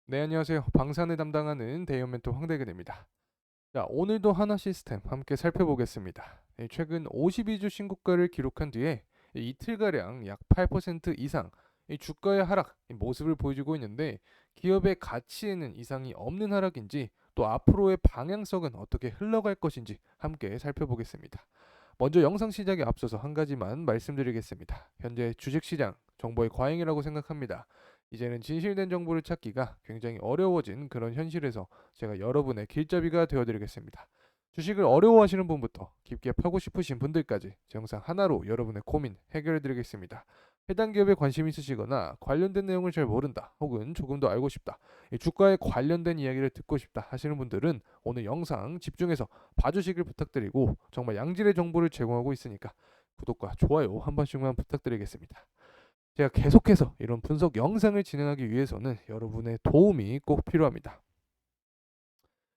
네, 안녕하세요. 방산을 담당하는 대형 멘토 황대근입니다. 자, 오늘도 하나 시스템 함께 살펴보겠습니다. 최근 52주 신고가를 기록한 뒤에 이틀가량 약 8% 이상 주가의 하락 모습을 보여주고 있는데, 기업의 가치에는 이상이 없는 하락인지, 또 앞으로의 방향성은 어떻게 흘러갈 것인지 함께 살펴보겠습니다. 먼저 영상 시작에 앞서서 한 가지만 말씀드리겠습니다. 현재 주식시장 정보의 과잉이라고 생각합니다. 이제는 진실된 정보를 찾기가 굉장히 어려워진 그런 현실에서 제가 여러분의 길잡이가 되어드리겠습니다. 주식을 어려워하시는 분부터 깊게 파고 싶으신 분들까지 제 영상 하나로 여러분의 고민 해결해드리겠습니다. 해당 기업에 관심 있으시거나 관련된 내용을 잘 모른다, 혹은 조금 더 알고 싶다, 주가에 관련된 이야기를 듣고 싶다 하시는 분들은 오늘 영상 집중해서 봐주시길 부탁드리고, 정말 양질의 정보를 제공하고 있으니까 구독과 좋아요 한 번씩만 부탁드리겠습니다. 제가 계속해서 이런 분석 영상을 진행하기 위해서는 여러분의 도움이 꼭 필요합니다.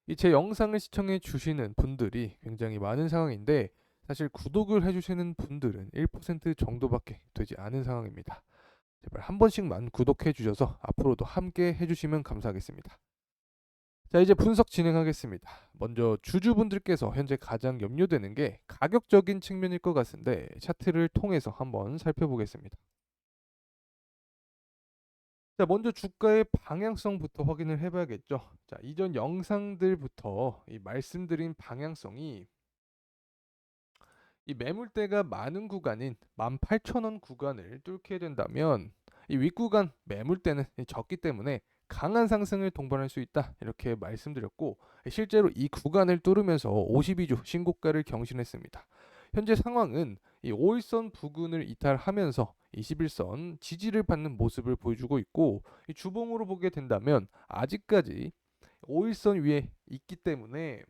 이 제 영상을 시청해 주시는 분들이 굉장히 많은 상황인데, 사실 구독을 해주시는 분들은 1% 정도밖에 되지 않은 상황입니다. 제발 한 번씩만 구독해 주셔서 앞으로도 함께 해주시면 감사하겠습니다. 자, 이제 분석 진행하겠습니다. 먼저 주주분들께서 현재 가장 염려되는 게 가격적인 측면일 것 같은데, 차트를 통해서 한번 살펴보겠습니다. 자, 먼저 주가의 방향성부터 확인을 해봐야겠죠. 자, 이전 영상들부터 이 말씀드린 방향성이 이 매물대가 많은 구간인 18,000원 구간을 뚫게 된다면, 이 윗구간 매물대는 적기 때문에 강한 상승을 동반할 수 있다, 이렇게 말씀드렸고, 실제로 이 구간을 뚫으면서 52주 신고가를 경신했습니다. 현재 상황은 이 5일선 부근을 이탈하면서 21선 지지를 받는 모습을 보여주고 있고, 이 주봉으로 보게 된다면 아직까지 5일선 위에 있기 때문에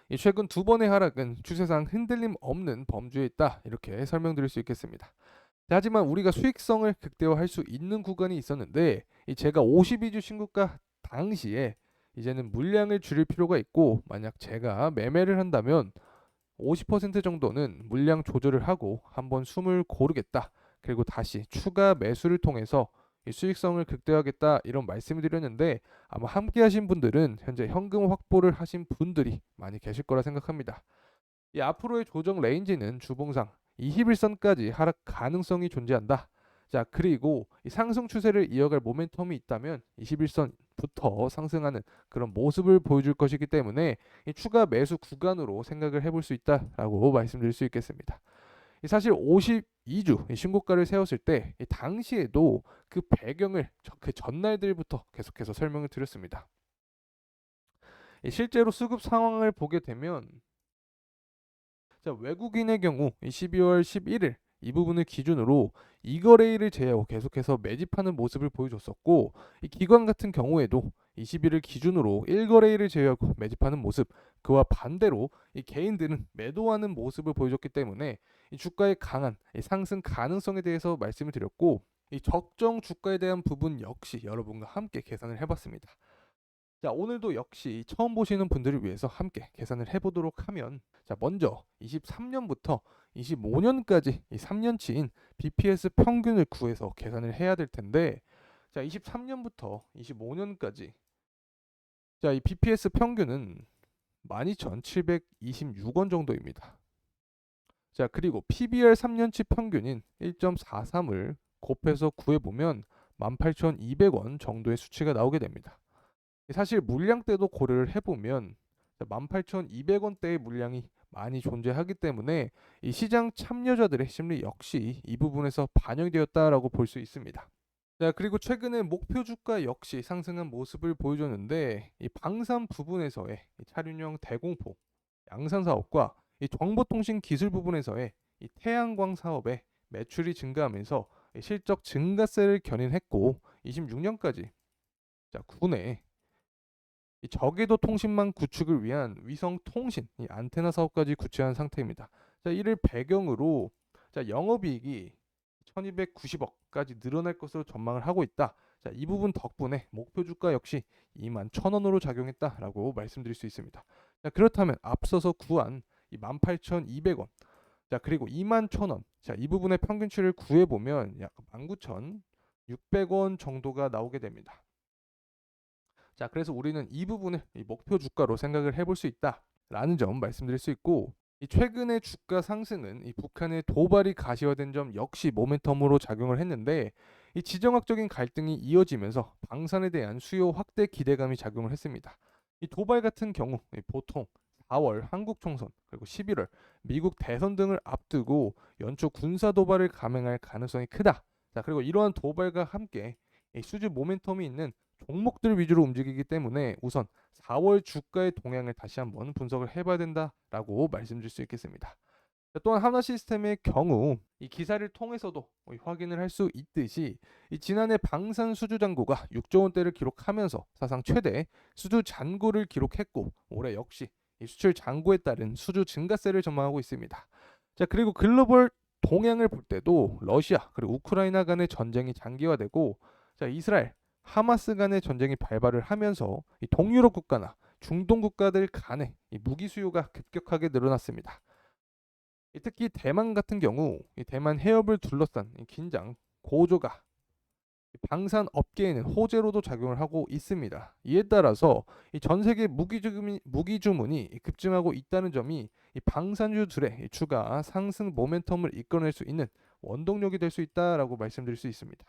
이 최근 두 번의 하락은 추세상 흔들림 없는 범주에 있다, 이렇게 설명드릴 수 있겠습니다. 하지만 우리가 수익성을 극대화할 수 있는 구간이 있었는데, 이 제가 52주 신고가 당시에 이제는 물량을 줄일 필요가 있고, 만약 제가 매매를 한다면 50% 정도는 물량 조절을 하고 한번 숨을 고르겠다, 그리고 다시 추가 매수를 통해서 이 수익성을 극대화하겠다, 이런 말씀을 드렸는데, 아마 함께 하신 분들은 현재 현금 확보를 하신 분들이 많이 계실 거라 생각합니다. 이 앞으로의 조정 레인지는 주봉상 21선까지 하락 가능성이 존재한다. 자, 그리고 이 상승 추세를 이어갈 모멘텀이 있다면 21선부터 상승하는 그런 모습을 보여줄 것이기 때문에 이 추가 매수 구간으로 생각을 해볼 수 있다라고 말씀드릴 수 있겠습니다. 이 사실 52주 신고가를 세웠을 때 이 당시에도 그 배경을 그 전날들부터 계속해서 설명을 드렸습니다. 실제로 수급 상황을 보게 되면, 자, 외국인의 경우 12월 11일 이 부분을 기준으로 이거래일을 제외하고 계속해서 매집하는 모습을 보여줬었고, 이 기관 같은 경우에도 20일을 기준으로 1거래일을 제외하고 매집하는 모습, 그와 반대로 이 개인들은 매도하는 모습을 보여줬기 때문에 이 주가의 강한 이 상승 가능성에 대해서 말씀을 드렸고, 이 적정 주가에 대한 부분 역시 여러분과 함께 계산을 해봤습니다. 자, 오늘도 역시 처음 보시는 분들을 위해서 함께 계산을 해보도록 하면, 자, 먼저 23년부터 25년까지 이 3년치인 BPS 평균을 구해서 계산을 해야 될 텐데, 자, 23년부터 25년까지, 자, 이 BPS 평균은 12,726원 정도입니다. 자, 그리고 PBR 3년치 평균인 1.43을 곱해서 구해보면 18,200원 정도의 수치가 나오게 됩니다. 사실 물량 때도 고려를 해보면 18,200원대의 물량이 많이 존재하기 때문에 이 시장 참여자들의 심리 역시 이 부분에서 반영이 되었다라고 볼 수 있습니다. 자, 그리고 최근에 목표 주가 역시 상승한 모습을 보여줬는데, 이 방산 부분에서의 이 차륜형 대공포 양산 사업과 이 정보통신 기술 부분에서의 이 태양광 사업의 매출이 증가하면서 이 실적 증가세를 견인했고, 26년까지 자, 국내 이 저궤도 통신망 구축을 위한 위성 통신 이 안테나 사업까지 구체한 상태입니다. 자, 이를 배경으로 자, 영업이익이 1290억까지 늘어날 것으로 전망을 하고 있다. 자, 이 부분 덕분에 목표 주가 역시 21,000원으로 작용했다라고 말씀드릴 수 있습니다. 자, 그렇다면 앞서서 구한 이 18,200원, 자, 그리고 21,000원, 자, 이 부분의 평균치를 구해 보면 약 19,600원 정도가 나오게 됩니다. 자, 그래서 우리는 이 부분을 이 목표 주가로 생각을 해볼 수 있다라는 점 말씀드릴 수 있고, 이 최근의 주가 상승은 이 북한의 도발이 가시화된 점 역시 모멘텀으로 작용을 했는데, 이 지정학적인 갈등이 이어지면서 방산에 대한 수요 확대 기대감이 작용을 했습니다. 이 도발 같은 경우 보통 4월 한국 총선 그리고 11월 미국 대선 등을 앞두고 연초 군사 도발을 감행할 가능성이 크다. 자, 그리고 이러한 도발과 함께 이 수주 모멘텀이 있는 종목들 위주로 움직이기 때문에 우선 4월 주가의 동향을 다시 한번 분석을 해봐야 된다라고 말씀드릴 수 있겠습니다. 또한 하나 시스템의 경우 이 기사를 통해서도 확인을 할 수 있듯이 이 지난해 방산 수주 잔고가 6조 원대를 기록하면서 사상 최대 수주 잔고를 기록했고, 올해 역시 이 수출 잔고에 따른 수주 증가세를 전망하고 있습니다. 자, 그리고 글로벌 동향을 볼 때도 러시아 그리고 우크라이나 간의 전쟁이 장기화되고, 자, 이스라엘 하마스 간의 전쟁이 발발을 하면서 이 동유럽 국가나 중동 국가들 간의 이 무기 수요가 급격하게 늘어났습니다. 특히 대만 같은 경우 이 대만 해협을 둘러싼 이 긴장 고조가 방산 업계에는 호재로도 작용을 하고 있습니다. 이에 따라서 이 전 세계 무기 주문이 급증하고 있다는 점이 이 방산주들의 이 추가 상승 모멘텀을 이끌어낼 수 있는 원동력이 될 수 있다라고 말씀드릴 수 있습니다.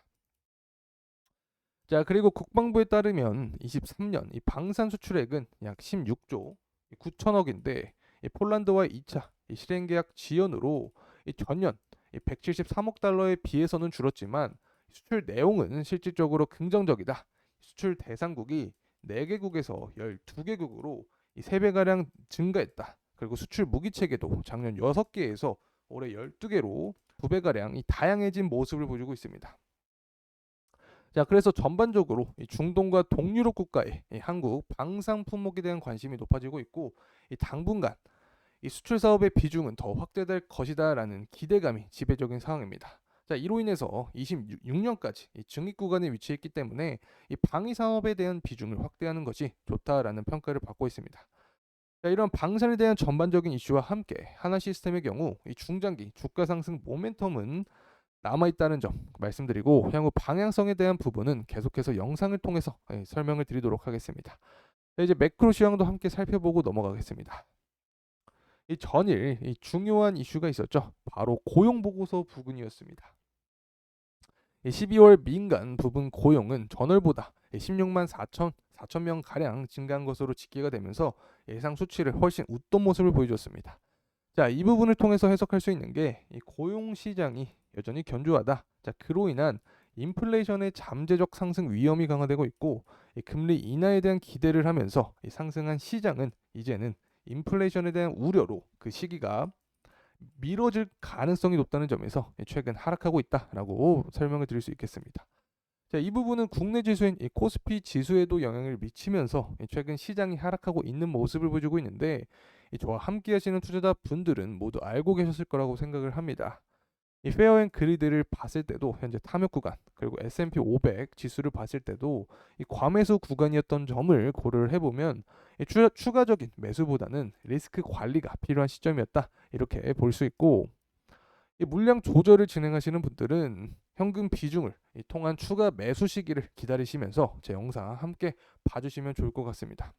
자, 그리고 국방부에 따르면 23년 이 방산 수출액은 약 16조 9천억인데, 이 폴란드와의 2차 이 실행 계약 지연으로 이 전년 173억 달러에 비해서는 줄었지만 수출 내용은 실질적으로 긍정적이다. 수출 대상국이 4개국에서 12개국으로 이 3배가량 증가했다. 그리고 수출 무기 체계도 작년 6개에서 올해 12개로 2배가량 다양해진 모습을 보여주고 있습니다. 자, 그래서 전반적으로 이 중동과 동유럽 국가의 이 한국 방산 품목에 대한 관심이 높아지고 있고, 이 당분간 이 수출 사업의 비중은 더 확대될 것이다라는 기대감이 지배적인 상황입니다. 자, 이로 인해서 26년까지 이 증익 구간에 위치했기 때문에 이 방위 사업에 대한 비중을 확대하는 것이 좋다라는 평가를 받고 있습니다. 자, 이런 방산에 대한 전반적인 이슈와 함께 하나 시스템의 경우 이 중장기 주가 상승 모멘텀은 남아있다는 점 말씀드리고, 향후 방향성에 대한 부분은 계속해서 영상을 통해서 설명을 드리도록 하겠습니다. 자, 이제 매크로 시황도 함께 살펴보고 넘어가겠습니다. 이 전일 이 중요한 이슈가 있었죠. 바로 고용 보고서 부근이었습니다. 12월 민간 부분 고용은 전월보다 16만 4천 명 가량 증가한 것으로 집계가 되면서 예상 수치를 훨씬 웃돈 모습을 보여줬습니다. 자, 이 부분을 통해서 해석할 수 있는 게 이 고용 시장이 여전히 견조하다. 자, 그로 인한 인플레이션의 잠재적 상승 위험이 강화되고 있고, 이 금리 인하에 대한 기대를 하면서 이 상승한 시장은 이제는 인플레이션에 대한 우려로 그 시기가 미뤄질 가능성이 높다는 점에서 최근 하락하고 있다라고 설명을 드릴 수 있겠습니다. 자, 이 부분은 국내 지수인 이 코스피 지수에도 영향을 미치면서 최근 시장이 하락하고 있는 모습을 보여주고 있는데, 저와 함께 하시는 투자자 분들은 모두 알고 계셨을 거라고 생각을 합니다. 이 페어앤그리드를 봤을 때도 현재 탐욕 구간, 그리고 S&P 500 지수를 봤을 때도 이 과매수 구간이었던 점을 고려를 해보면 추가적인 매수보다는 리스크 관리가 필요한 시점이었다, 이렇게 볼 수 있고, 이 물량 조절을 진행하시는 분들은 현금 비중을 통한 추가 매수 시기를 기다리시면서 제 영상 함께 봐주시면 좋을 것 같습니다.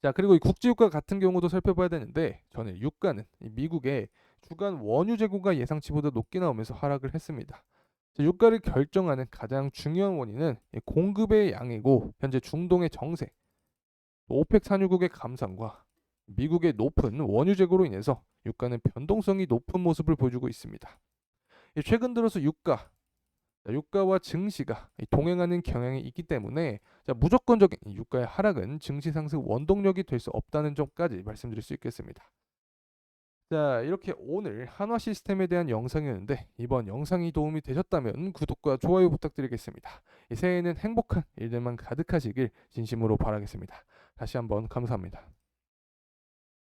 자, 그리고 이 국제유가 같은 경우도 살펴봐야 되는데, 저는 유가는 미국의 주간 원유 재고가 예상치보다 높게 나오면서 하락을 했습니다. 자, 유가를 결정하는 가장 중요한 원인은 공급의 양이고, 현재 중동의 정세, 오펙 산유국의 감산과 미국의 높은 원유 재고로 인해서 유가는 변동성이 높은 모습을 보여주고 있습니다. 최근 들어서 유가와 증시가 동행하는 경향이 있기 때문에, 자, 무조건적인 유가의 하락은 증시 상승 원동력이 될 수 없다는 점까지 말씀드릴 수 있겠습니다. 자, 이렇게 오늘 한화 시스템에 대한 영상이었는데, 이번 영상이 도움이 되셨다면 구독과 좋아요 부탁드리겠습니다. 이 새해에는 행복한 일들만 가득하시길 진심으로 바라겠습니다. 다시 한번 감사합니다.